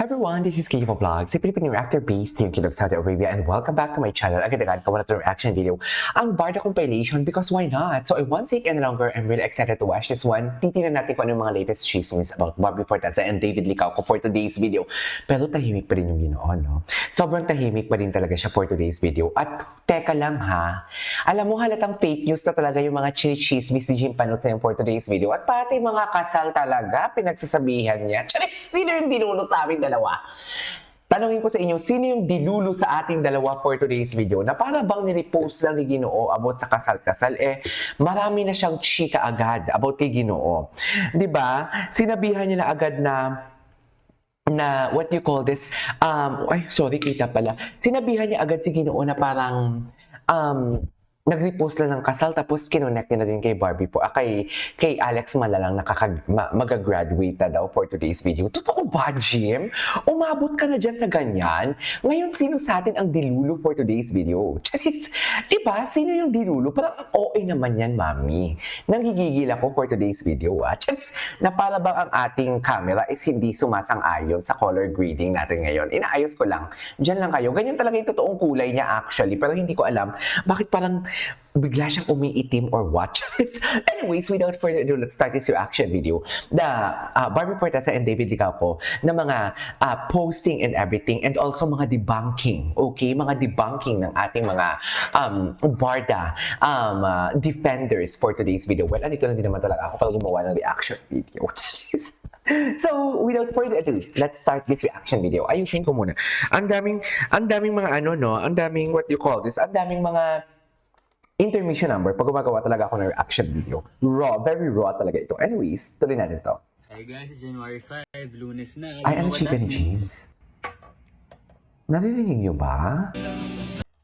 Hi everyone, this is Kikipo Vlog, si Filipino reactor based Team Kid of Saudi Arabia, and welcome back to my channel. Agad-agad ko na ito reaction video, ang Barda compilation, because why not? So I won't take any longer, I'm really excited to watch this one. Titingnan natin kung ano yung mga latest chismes about Barbie Forteza and David Licauco for today's video. Pero tahimik pa rin yung Ginoo, no? Sobrang tahimik pa rin talaga siya for today's video. At teka lang ha, alam mo halatang fake news na talaga yung mga chismis ni Jim Panot sa for today's video. At pati mga kasal talaga, pinagsasabihan niya. Charis, sino yung dinuno sa amin dalawa? Tanungin ko sa inyo, sino yung dilulo sa ating dalawa for today's video na para bang nirepost lang ni Ginoo about sa kasal-kasal, marami na siyang chika agad about kay Ginoo. 'Di ba? Sinabihan niya na agad na what you call this, kita pala. Sinabihan niya agad si Ginoo na parang, nag-repost lang ng kasal tapos kinonect niya na din kay Barbie po, kay Alex Malalang mag-graduate na daw for today's video. Totoo ba, Jim? Umabot ka na dyan sa ganyan? Ngayon, sino sa atin ang dilulo for today's video? Charis, diba? Sino yung dilulo? Parang OA naman yan, mami. Nanggigigil ako for today's video, Charis, na para bang ang ating camera is hindi sumasang-ayon sa color grading natin ngayon. Inaayos ko lang. Diyan lang kayo. Ganyan talaga yung totoong kulay niya actually, pero hindi ko alam bakit parang bigla siyang umiitim or what. Anyways, without further ado, let's start this reaction video. The Barbie Forteza and David Licauco na mga posting and everything, and also mga debunking, okay? Mga debunking ng ating mga Barda defenders for today's video. Well, andito na din naman talaga ako para gumawa ng reaction video. So, without further ado, let's start this reaction video. Ayusin ko muna. Ang daming mga ang daming what you call this, ang daming mga intermission number pag gumagawa talaga ako ng reaction video. Raw, very raw talaga ito. Anyways, tuloy natin to. Hey guys, January 5, Lunes na. Ay, ano chicken and cheese? Narinig niyo ba?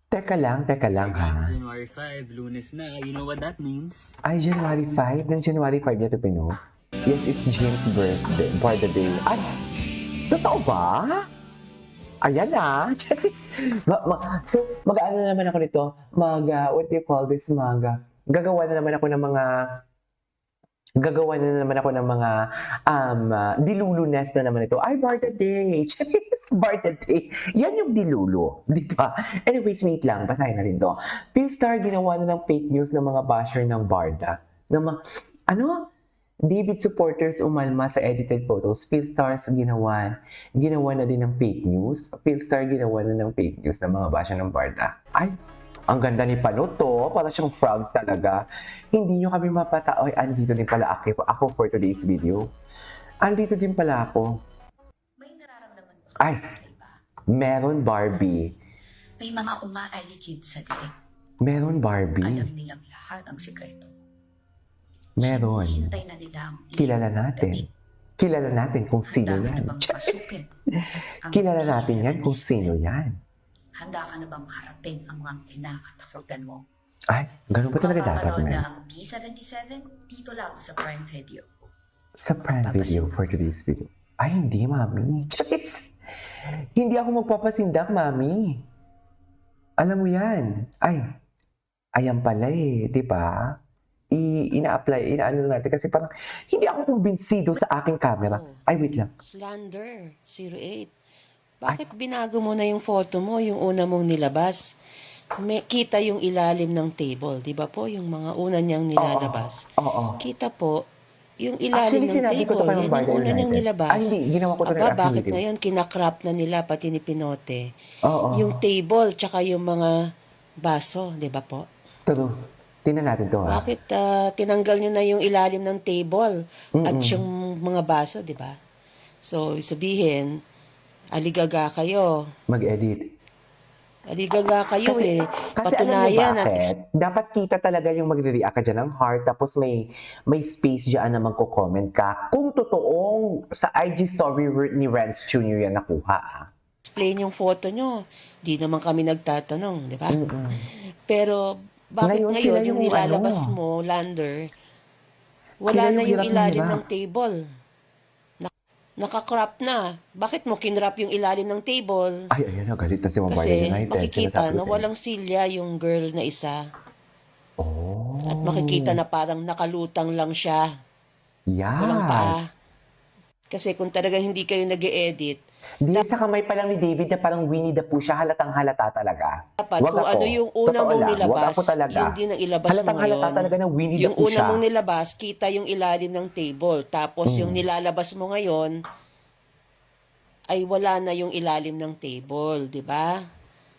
Teka lang ha. January 5, Lunes na. You know what that means? Ay, January 5? Ng January 5 niya ito pinost? Yes, it's James' birthday. Ay, totoo ba? Ayan na. So, mag-ano na naman ako nito. What do you call this? Gagawa na naman ako ng mga dilulunes na naman ito. Ay, Barda Day! Charis, Barda Day! Yan yung dilulo, di ba? Anyways, wait lang, basahin na rin to. Philstar ginawa na ng fake news ng mga basher ng Barda. David supporters umalma sa edited photos. Philstars ginawa na din ng fake news. Philstar ginawa na ng fake news ng mga basher ng Barda. Ay, ang ganda ni Panot to. Para siyang frog talaga. Hindi nyo kami mapata. Ay, andito din pala ako for today's video. Andito din pala ako. May nararamdaman ba? Ay, meron Barbie. May mga umaalikid sa dilim. Meron Barbie. Alam nilang lahat ang sikreto. Meron. Hinihintay na nila ang Kilala natin. Kilala natin kung sino Handa ka yan. na bang pasukin ang Kilala natin isa yan na kung isa? sino yan. Handa ka na bang harapin ang mga kinakatakutan mo? Ay, ganun ba talaga dapat, Mapapanood man? na ang B77 dito lang sa Prime Video. Sa Prime Video for today's video. Ay, hindi, mami. Charis! Hindi ako magpapasindak, mami. Alam mo yan. Ay, ayan pala di ba? Inaano natin kasi parang hindi ako kumbinsido sa aking camera. Ay, wait lang. Slander, 08. Bakit binago mo na yung photo mo, yung una mong nilabas? Kita yung ilalim ng table, di ba po? Yung mga una niyang nilalabas. Oo. Kita po, yung ilalim Actually, ng sinabi ko to table, kay yan Barda yung una niyang United. nilabas. Ay, hindi. Ginawa ko to ng Aba, reaction bakit video. ngayon kinakrap na nila, pati ni Pinote? Oo. Yung table, tsaka yung mga baso, di ba po? True. Tingnan natin to, ha? Bakit tinanggal nyo na yung ilalim ng table at yung mga baso, di ba? So, sabihin, aligaga kayo. Mag-edit. Aligaga kayo Kasi Patunayan alam niyo bakit? Dapat kita talaga yung magre-react ka dyan ng heart, tapos may space dyan na magko-comment ka. Kung totoong sa IG story ni Renz Jr. yan nakuha, Explain yung photo nyo. Di naman kami nagtatanong, di ba? Pero, bakit Ngayon, sila ngayon yung yung nilalabas mo, Lander, Sila wala yung na yung hirap na ilalim hirap. ng table. Nakakrap na. Bakit mo kinrap yung ilalim ng table? Ay, ayan na, galit na si Mobile Kasi United. makikita Sinasabi ko na sa inyo. walang silya yung girl na isa. Oh. At makikita na parang nakalutang lang siya. Walang paa. Yes. Kasi kung talagang hindi kayo nag-e-edit, Di sa kamay pa lang ni David na parang Winnie the Pooh siya, halatang halata talaga. Dapat Wag kung ako. ano yung una Totoo mong lang, nilabas, wag ako talaga. yun din ang ilabas mo Halatang halata ngayon. talaga na Winnie the Yung Pooh una siya. mong nilabas, kita yung ilalim ng table. Tapos yung nilalabas mo ngayon, ay wala na yung ilalim ng table, di ba?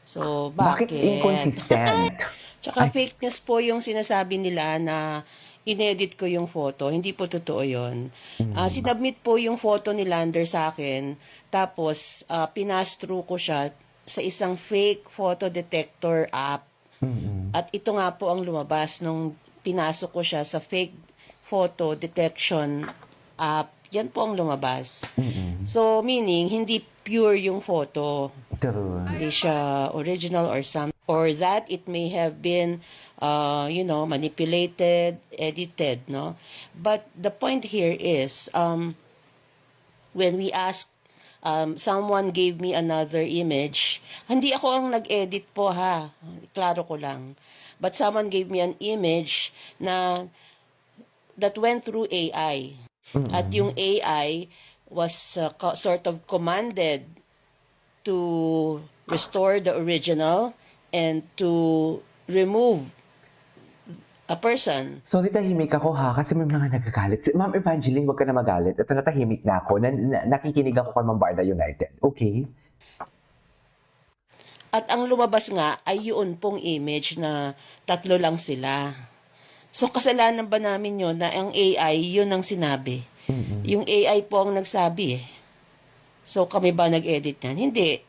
So, Bakit bakit? inconsistent? Tsaka Ay. fake news po yung sinasabi nila na inedit ko yung photo. Hindi po totoo yun. Sinubmit po yung photo ni Lander sa akin. Tapos, pinastro ko siya sa isang fake photo detector app. At ito nga po ang lumabas nung pinasok ko siya sa fake photo detection app. Yan po ang lumabas. So, meaning, hindi pure yung photo. True. Hindi siya original or something. Or that it may have been, manipulated, edited, no? But the point here is, when we ask, someone gave me another image, hindi ako ang nag-edit po ha, klaro ko lang. But someone gave me an image that went through AI. At yung AI was sort of commanded to restore the original and to remove a person. Sorry, tahimik ako ha, kasi may mga nagagalit. Ma'am Evangeline, huwag ka na magalit. Ito, natahimik na ako. Nakikinig ako kay Ma'am Barda United. Okay? At ang lumabas nga ay yun pong image na 3 lang sila. So, kasalanan ba namin yun na ang AI, yun ang sinabi? Yung AI po ang nagsabi eh. So, kami ba nag-edit yan? Hindi.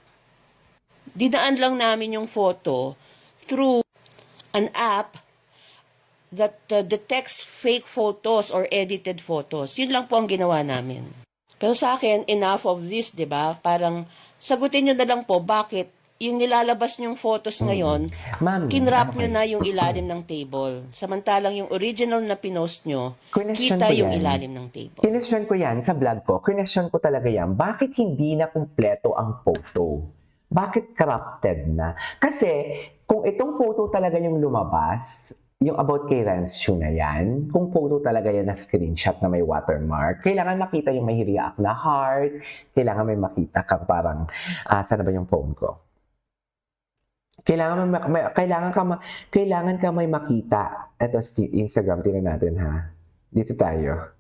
Dinaan lang namin yung photo through an app that detects fake photos or edited photos. Yun lang po ang ginawa namin. Pero sa akin, enough of this, di ba? Parang, sagutin nyo na lang po, bakit yung nilalabas nyong photos ngayon, Ma'am, kinrap okay. nyo na yung ilalim ng table. Samantalang yung original na pinost nyo, Question kita ko yung yan. ilalim ng table. Kinesyon ko yan sa vlog ko. Kinesyon ko talaga yan. Bakit hindi na kumpleto ang photo? Bakit corrupted na? Kasi, kung itong photo talaga yung lumabas, yung about kay Renz Chu na yan, kung photo talaga yan na screenshot na may watermark, kailangan makita yung may react na heart, kailangan may makita kang parang, saan na ba yung phone ko? Kailangan ka may makita. Ito, Instagram, tingnan natin ha. Dito tayo.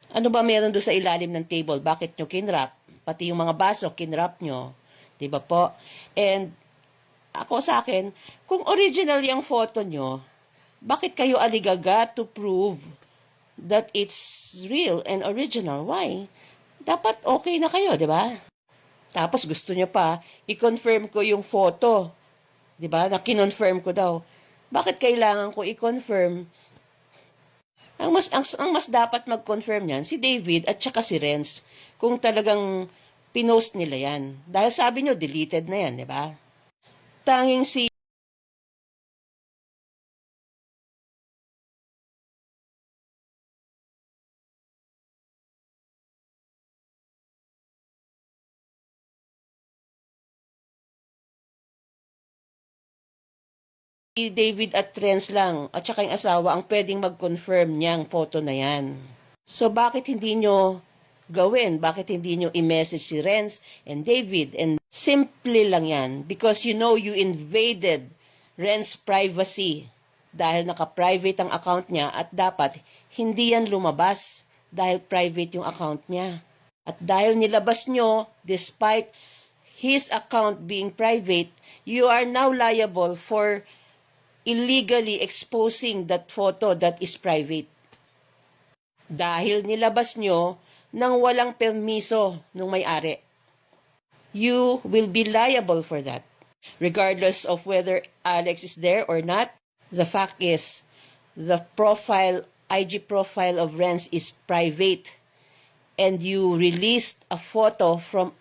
Ano ba meron doon sa ilalim ng table? Bakit nyo kinrap? Pati yung mga baso, kinrap nyo. Di ba po? And ako sa akin, kung original yung photo nyo, bakit kayo aligaga to prove that it's real and original? Why? Dapat okay na kayo, di ba? Tapos gusto nyo pa, i-confirm ko yung photo. Di ba? Na kinonfirm ko daw. Bakit kailangan ko i-confirm? Ang mas dapat mag-confirm niyan, si David at saka si Renz, kung talagang pinost nila yan. Dahil sabi nyo, deleted na yan, di ba? Tanging si David at Renz lang, at saka yung asawa, ang pwedeng mag-confirm niyang photo na yan. So, bakit hindi nyo gawin? Bakit hindi nyo i-message si Renz and David? And simple lang yan. Because you know you invaded Renz privacy dahil naka-private ang account niya at dapat hindi yan lumabas dahil private yung account niya. At dahil nilabas nyo, despite his account being private, you are now liable for illegally exposing that photo that is private. Dahil nilabas nyo nang walang permiso ng may-ari. You will be liable for that. Regardless of whether Alex is there or not, the fact is, the IG profile of Renz is private. And you released a photo from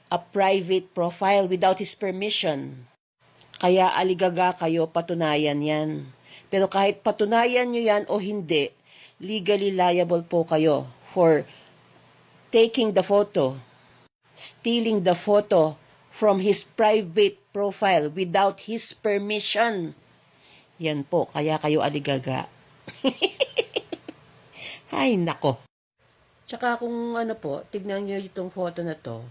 a private profile without his permission. Kaya aligaga kayo, patunayan yan. Pero kahit patunayan nyo yan o hindi, legally liable po kayo for taking the photo, stealing the photo from his private profile without his permission. Yan po, kaya kayo aligaga. Ay, nako. Tsaka kung ano po, tignan nyo itong photo na to.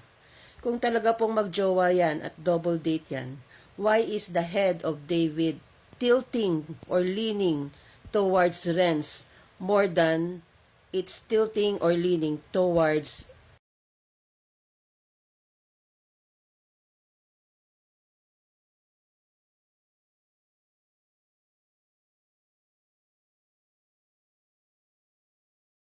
Kung talaga pong magjowa yan at double date yan, why is the head of David tilting or leaning towards Renz more than it's tilting or leaning towards